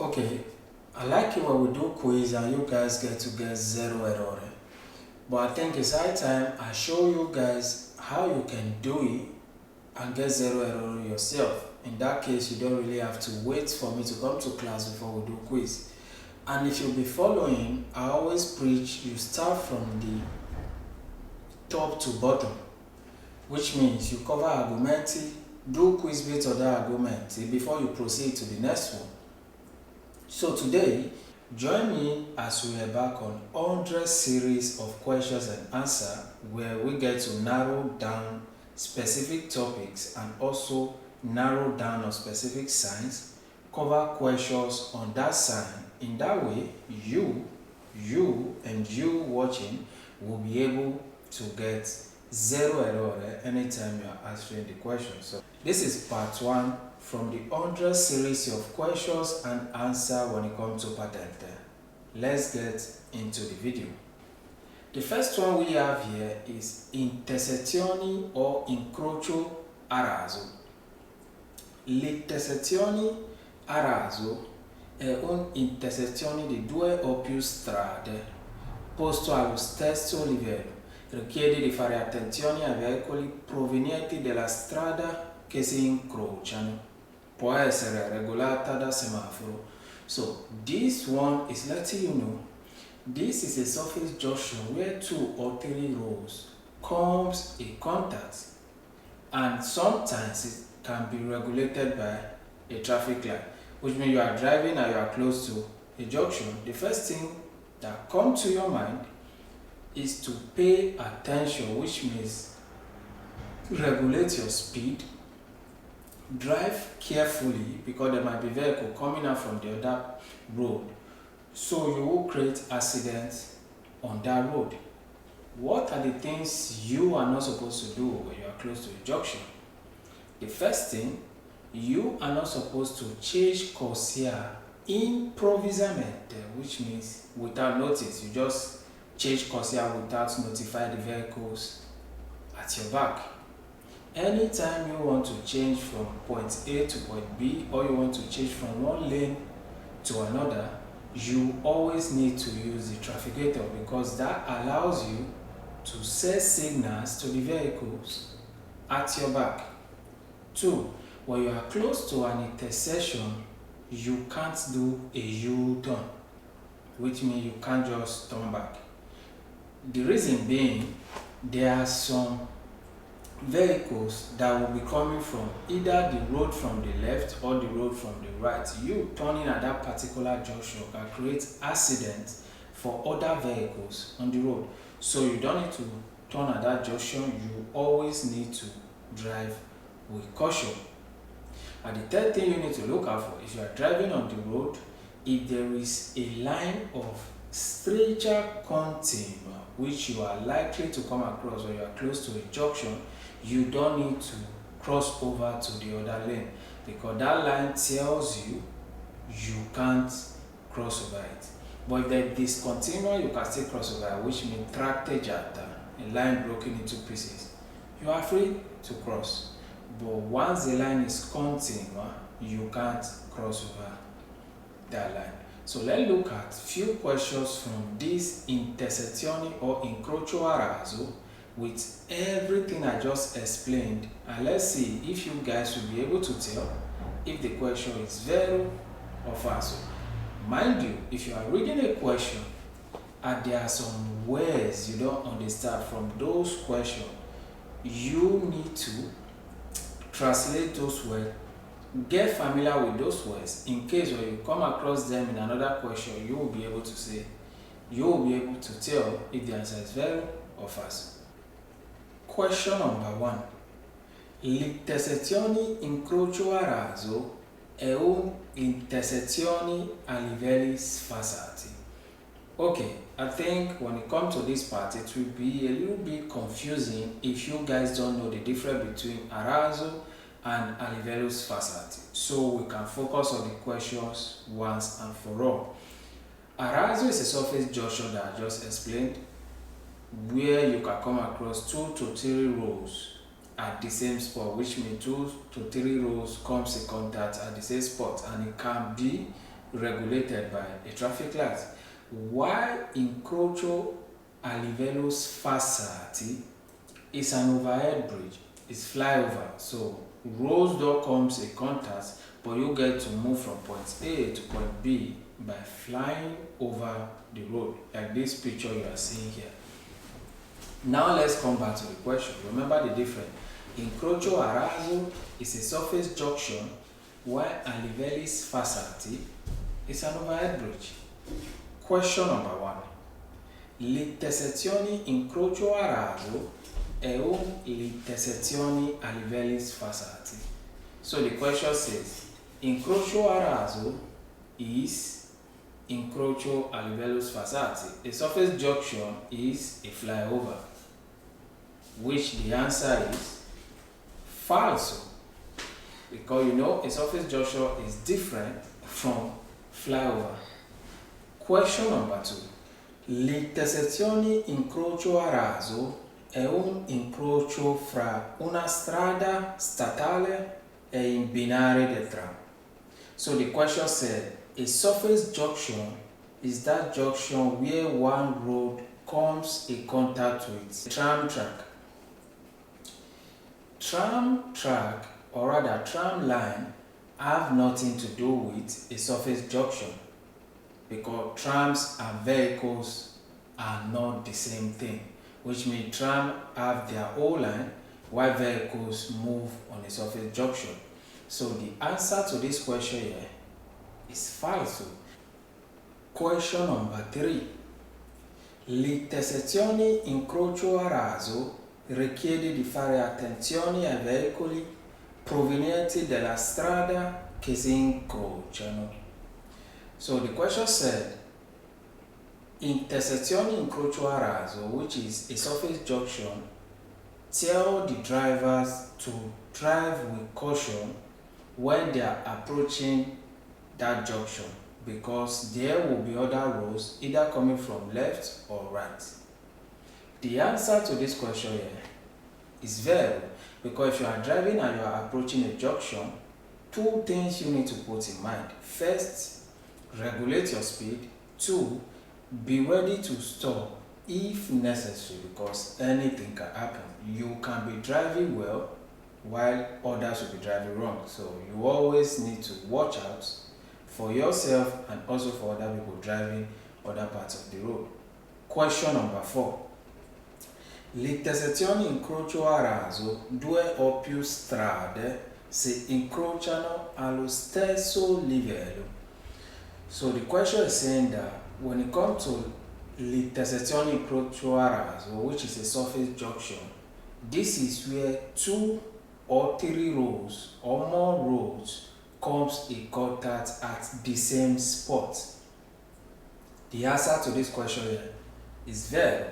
Okay, I like it when we do quiz and you guys get to get zero error. But I think it's high time I show you guys how you can do it and get zero error yourself. In that case, you don't really have to wait for me to come to class before we do quiz. And if you'll be following, I always preach you start from the top to bottom, which means you cover argumenti, do quiz based on that argument before you proceed to the next one. So today, join me as we embark on 100 series of questions and answers where we get to narrow down specific topics and also narrow down on specific signs, cover questions on that sign. In that way, you and you watching will be able to get zero error anytime you are answering the question. So this is part 1 from the 100 series of questions and answers when it comes to patente. Let's get into the video. The first one we have here is intersezioni o incrocio a raso. L'intersezione a raso è un'intersezione di due o più strade posto allo stesso livello. Richiede di fare attenzione ai veicoli provenienti dalla strada che si incrociano. Può essere regolata da semaforo. So this one is letting you know this is a surface junction where 2 or 3 roads comes in contact, and sometimes it can be regulated by a traffic light, which means you are driving and you are close to a junction. The first thing that comes to your mind is to pay attention, which means regulate your speed, drive carefully because there might be vehicle coming out from the other road, so you will create accidents on that road. What are the things you are not supposed to do when you are close to a junction? The first thing, you are not supposed to change corsia improvvisamente, which means without notice. You just change corsia without notifying the vehicles at your back. Anytime you want to change from point A to point B, or you want to change from one lane to another, you always need to use the trafficator because that allows you to set signals to the vehicles at your back. 2. When you are close to an intersection, you can't do a U-turn, which means you can't just turn back. The reason being, there are some vehicles that will be coming from either the road from the left or the road from the right. You turning at that particular junction can create accidents for other vehicles on the road. So you don't need to turn at that junction. You always need to drive with caution. And the third thing you need to look out for, if you are driving on the road, if there is a line of stretcher continua which you are likely to come across when you are close to a junction, you don't need to cross over to the other lane because that line tells you you can't cross over it. But if there is discontinua, you can still cross over, which means tratteggiata, a line broken into pieces. You are free to cross. But once the line is continua, you can't cross over that line. So let's look at few questions from this intersezione or incrocio a raso with everything I just explained, and let's see if you guys will be able to tell if the question is vero or falso. Mind you, if you are reading a question and there are some words you don't understand from those questions, you need to translate those words, get familiar with those words in case when you come across them in another question, you will be able to say, you will be able to tell if the answer is vero or falso. Question number 1. L'intersezione incrocio a raso è un'intersezione a livelli sfasati. Okay, I think when it comes to this part, it will be a little bit confusing if you guys don't know the difference between a raso and a livello sfasati. So we can focus on the questions once and for all. A raso is a surface junction that I just explained, where you can come across 2 to 3 rows at the same spot, which means 2 to 3 rows comes in contact at the same spot, and it can be regulated by a traffic light, while incrocio a livello sfassati is an overhead bridge, it's flyover. So roads don't come in contact, but you get to move from point A to point B by flying over the road, like this picture you are seeing here. Now let's come back to the question. Remember the difference. Incrocio a raso is a surface junction, while a livello sfassati is an overhead bridge. Question number 1. L'intersezione incrocio a raso è l'intersezione a livelli sfassati. So the question says, incrocio a raso is incrocio a livello sfassati. A surface junction is a flyover, which the answer is falso. Because you know a surface junction is different from flyover. Question number 2. L'intersezione incrocio a raso è un incrocio fra una strada statale e un binario del tram. So the question said, a surface junction is that junction where one road comes in contact with a tram track. Tram track, or rather tram line, have nothing to do with a surface junction, because trams and vehicles are not the same thing, which means trams have their own line while vehicles move on a surface junction. So the answer to this question here is falso. Question number 3. L'intersezione incrocio a raso richiede di fare attenzione ai veicoli provenienti dalla strada che si incrociano. So the question said, intersezione incrocio a raso, which is a surface junction, tell the drivers to drive with caution when they are approaching that junction, because there will be other roads either coming from left or right. The answer to this question here is very, because if you are driving and you are approaching a junction, 2 things you need to put in mind. First, regulate your speed. 2, be ready to stop if necessary, because anything can happen. You can be driving well while others will be driving wrong. So you always need to watch out for yourself and also for other people driving other parts of the road. Question number 4. L'intersezione incrocio a raso, 2 o più strade si incrociano allo stesso livello. So the question is saying that when it comes to l'intersezione incrocio a raso, which is a surface junction, this is where 2 or 3 roads or more roads comes in contact at the same spot. The answer to this question here is very,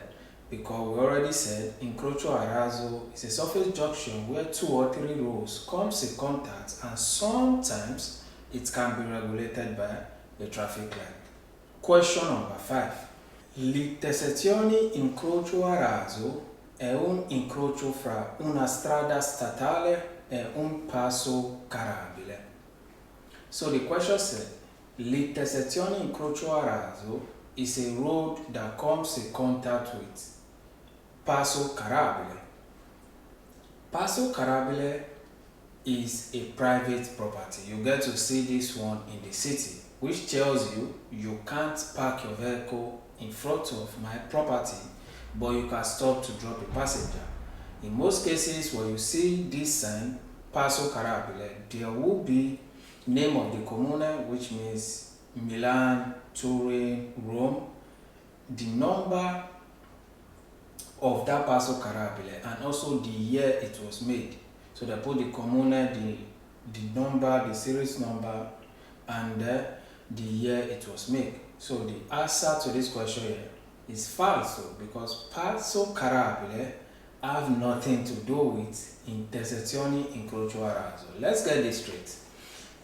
because we already said incrocio a raso is a surface junction where 2 or 3 roads comes in contact, and sometimes it can be regulated by a traffic light. Question number 5. L'intersezione incrocio a raso è un incrocio fra una strada statale e un passo carabile. So the question said, l'intersezione incrocio a raso is a road that comes in contact with passo carabile. Passo carabile is a private property. You get to see this one in the city, which tells you you can't park your vehicle in front of my property, but you can stop to drop a passenger. In most cases, when you see this sign, Passo Carabile, there will be name of the comune, which means Milan, Turin, Rome, the number of that Passo Carabile, and also the year it was made. So they put the comune, the number, the series number, and the year it was made. So the answer to this question here is false, because Passo Carabile have nothing to do with intersezione incrocio a raso. Let's get this straight.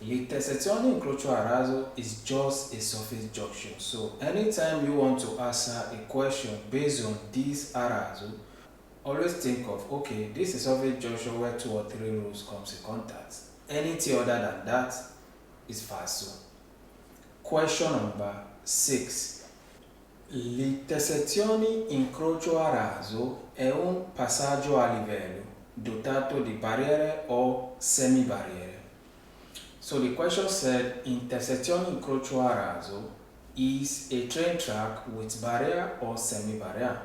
L'intersezione incrocio a raso is just a surface junction. So anytime you want to answer a question based on this a raso, always think of, okay, this is a surface junction where 2 or 3 roads comes in contact. Anything other than that is false. Question number 6. L'intersezione incrocio a raso è un passaggio a livello dotato di barriere o semi-barriere. So the question said intersezione incrocio a raso is a train track with barrier or semi-barrier.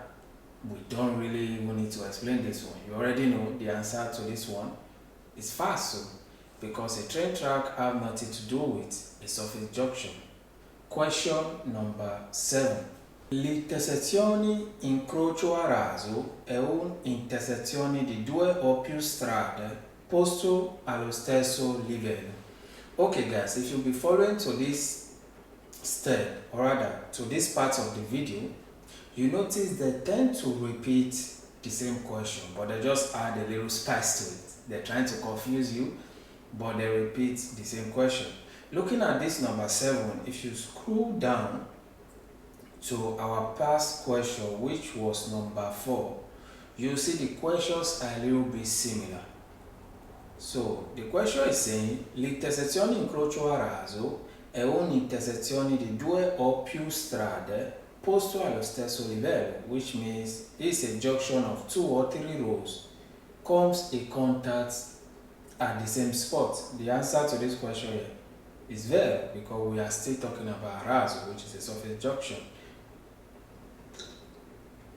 We don't really even need to explain this one. You already know the answer to this one. It's fast, because a train track have nothing to do with a surface junction. Question number 7. L'intersezione incrocio a raso è un'intersezione di due o più strade posto allo stesso livello. Okay guys, if you'll be following to this step, or rather to this part of the video, you notice they tend to repeat the same question, but they just add a little spice to it. They're trying to confuse you, but they repeat the same question. Looking at this number 7, if you scroll down to our past question, which was number 4, you'll see the questions are a little bit similar. So the question is saying l'intersezione incrocio a raso è un'intersezione di due o più strade posto allo stesso livello, which means it's a junction of 2 or 3 roads comes in contact at the same spot. The answer to this question here is vero, because we are still talking about raso, which is a surface junction.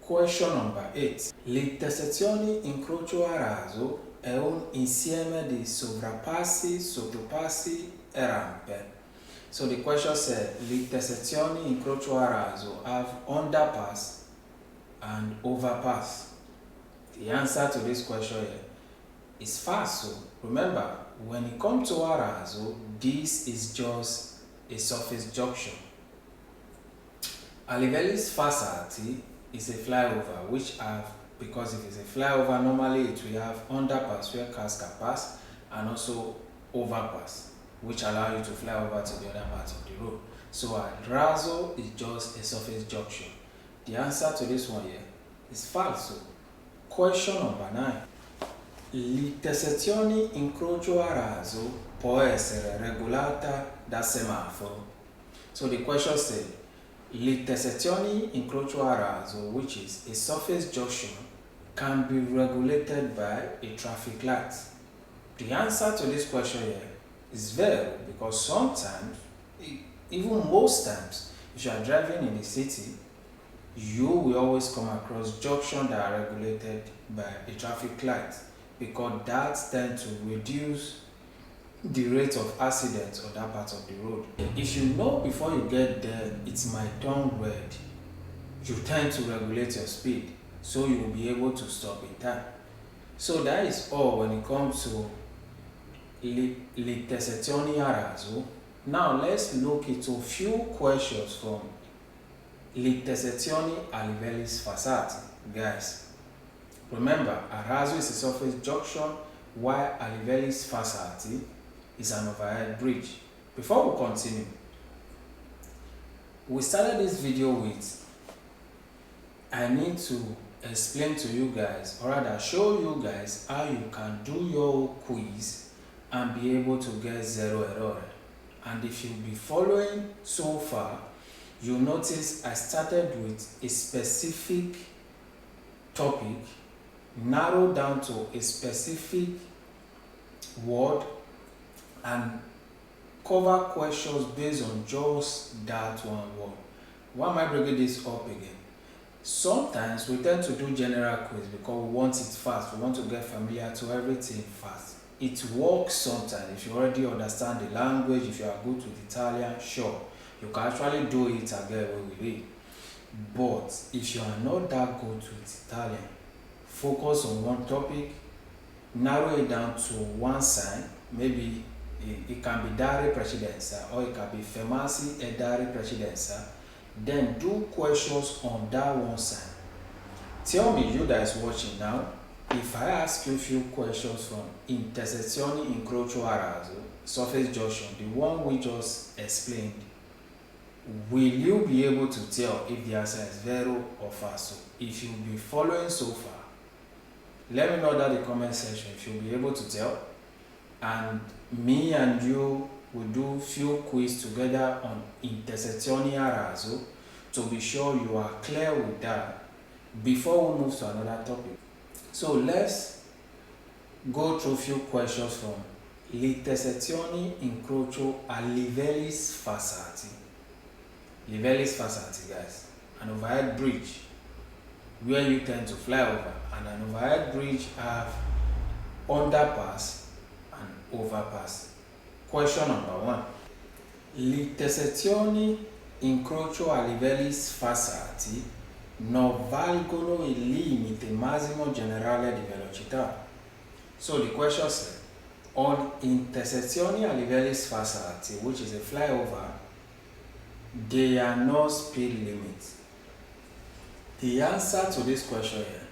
Question number 8. L'intersezione incrocio a raso è un insieme di sovrappassi, sottopassi e rampe. So the question said l'intersezione incrocio a raso have underpass and overpass. The answer to this question here is falso. Remember, when it comes to a raso, this is just a surface junction. A livelli sfassati is a flyover, which have, because if it's a flyover, normally it will have underpass where cars can pass, and also overpass, which allow you to fly over to the other part of the road. So a raso is just a surface junction. The answer to this one here is falso. Question number 9. L'intersezione incrocio a raso può essere regolata da semaforo. So the question said, l'intersezione incrocio a raso, which is a surface junction, can be regulated by a traffic light. The answer to this question here is vero, because sometimes, even most times, if you are driving in the city, you will always come across junctions that are regulated by a traffic light, because that tends to reduce the rate of accidents on that part of the road. If you know before you get there it might turn red, you tend to regulate your speed so you will be able to stop in time. So that is all when it comes to l'intersezione a raso. Now let's look into a few questions from l'intersezione a livelli sfassati. Guys, remember, a raso is a surface junction, while a livelli sfassati is an overhead bridge. Before we continue, we started this video with, I need to explain to you guys, or rather show you guys how you can do your quiz and be able to get 0 error. And if you'll be following so far, you'll notice I started with a specific topic, narrowed down to a specific word, and cover questions based on just that one word. Why am I bringing this up again? Sometimes we tend to do general quiz because we want it fast. We want to get familiar to everything fast. It works sometimes if you already understand the language. If you are good with Italian, sure, you can actually do it again when we read. But if you are not that good with Italian, focus on one topic, narrow it down to one sign. Maybe it can be dare precedenza, or it can be fermarsi e dare precedenza. Then do questions on that one sign. Tell me, you guys watching now, if I ask you a few questions from intersezione incrocio a raso, surface junction, the one we just explained, will you be able to tell if the answer is vero or falso? If you'll be following so far, let me know that in the comment section if you'll be able to tell, and me and you we do few quiz together on intersezioni a raso to be sure you are clear with that before we move to another topic. So let's go through few questions from l'intersezione incrocio a livelli sfasati. Livelli sfasati, guys. An overhead bridge where you tend to fly over, and an overhead bridge have underpass and overpass. Question number 1. L'intersezioni incrocio a livelli sfasati non valgono il limite massimo generale di velocità. So the question said, on intersezioni a livelli sfasati, which is a flyover, there are no speed limits. The answer to this question here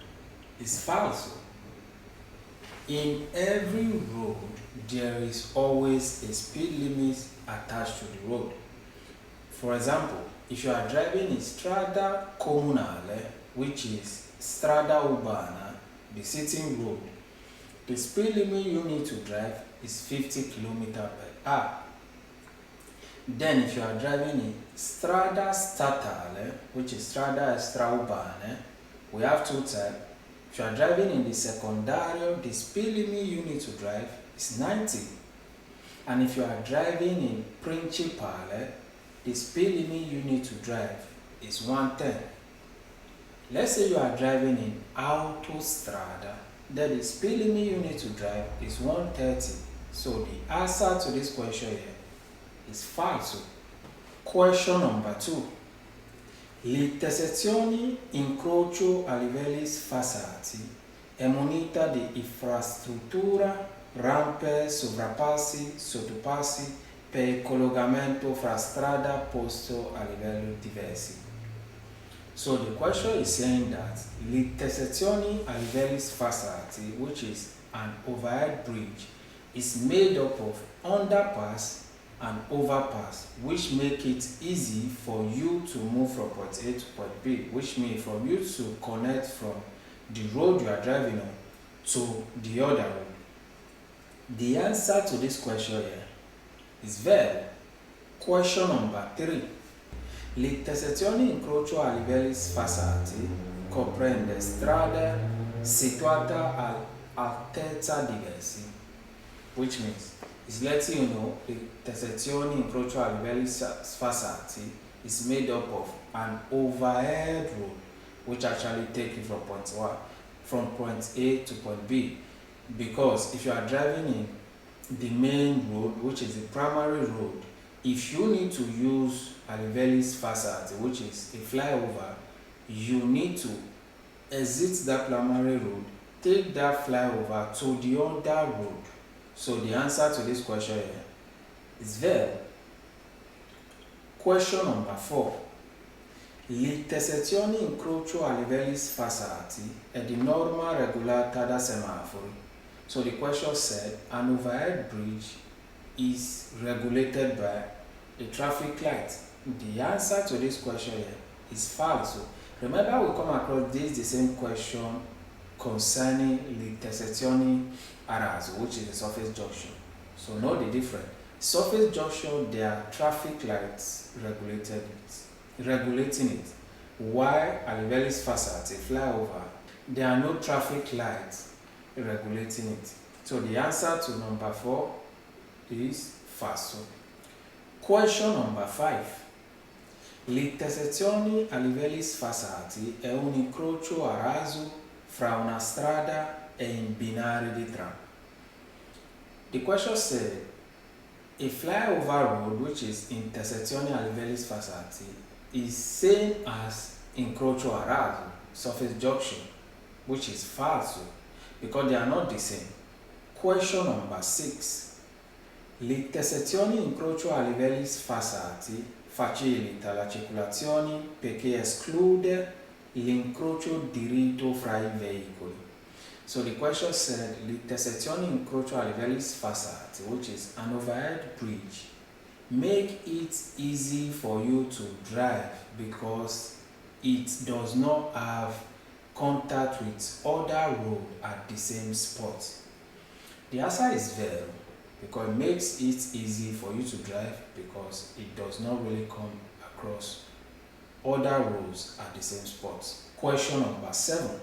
is false. In every road, there is always a speed limit attached to the road. For example, if you are driving in strada comunale, which is strada urbana, the city road, the speed limit you need to drive is 50 km/h. Then if you are driving in strada statale, which is strada extraurbane, we have two types. If you are driving in the secondario, the speed limit you need to drive is 90. And if you are driving in principale, the speed limit you need to drive is 110. Let's say you are driving in autostrada, then the speed limit you need to drive is 130. So the answer to this question here is false. Question number 2. L'intersezione incrocio a livelli sfasati è munita di infrastruttura, rampe, sovrappassi, sottopassi per il collegamento fra strada posto a livelli diversi. So the question is saying that l'intersezione a livelli sfasati, which is an overhead bridge, is made up of underpass and overpass, which make it easy for you to move from point A to point B, which means for you to connect from the road you are driving on to the other road. The answer to this question here is very. Question number 3. L'intersezione incrocio a livelli sfasati comprende strade situate a altezza diversi, which means it's letting you know the intersezione incrocio a livelli sfasati is made up of an overhead road, which actually takes you from point A to point B. Because if you are driving in the main road, which is the primary road, if you need to use a livelli sfasati, which is a flyover, you need to exit that primary road, take that flyover to the other road. So the answer to this question here is very. Question number 4. L'intersezione incrocio a livelli sfasati è di norma regolata da semafori. So the question said an overhead bridge is regulated by a traffic light. The answer to this question here is false. Remember, we come across the same question concerning l'intersezione a raso, which is a surface junction. So know the difference. Surface junction, there are traffic lights regulating it. While a livelli sfasati, flyover, there are no traffic lights regulating it. So the answer to number 4 is false. Question number 5. L'intersezione a livelli sfasati è un incrocio a raso fra una strada e in binari di tram. The question said, a flyover road, which is intersezione a livelli sfasati, is same as incrocio a raso, surface junction, which is false because they are not the same. Question number 6. L'intersezione incrocio a livelli sfasati facilita la circolazione perché esclude l'incrocio diritto fra i veicoli. So the question said l'intersezione incrocio a livelli sfasati, which is an overhead bridge, make it easy for you to drive because it does not have contact with other road at the same spot. The answer is very. because it makes it easy for you to drive, because it does not really come across other roads at the same spot. Question number 7.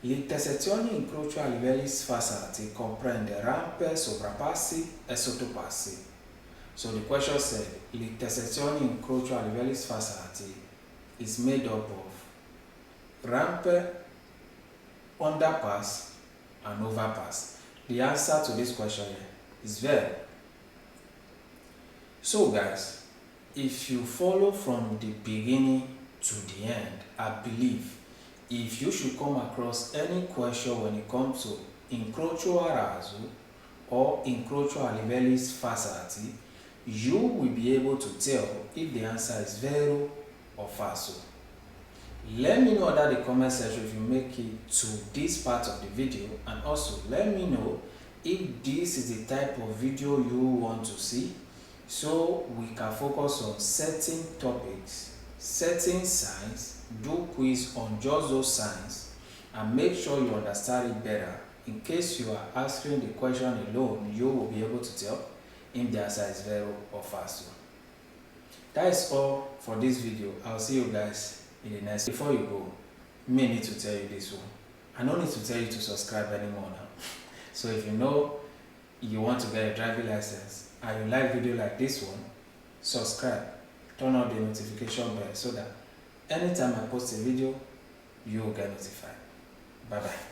L'intersezione incrocio a livelli sfasati comprende rampe, sovrappassi e sottopassi. So the question said, l'intersezione incrocio a livelli sfasati is made up of rampe, underpass, and overpass. The answer to this question here is very. So guys, if you follow from the beginning to the end, I believe if you should come across any question when it comes to incrocio a raso or incrocio a livelli sfasati, you will be able to tell if the answer is vero or falso. Let me know under the comment section if you make it to this part of the video, and also let me know if this is the type of video you want to see, so we can focus on certain topics, certain signs, do quiz on just those signs, and make sure you understand it better. In case you are answering the question alone, you will be able to tell if the answer is vero or falso. That is all for this video. I'll see you guys in the next. Before you go, may need to tell you this one. I don't need to tell you to subscribe anymore now. So if you know you want to get a driving license and you like video like this one, subscribe, turn on the notification bell so that anytime I post a video, you will get notified. Bye bye.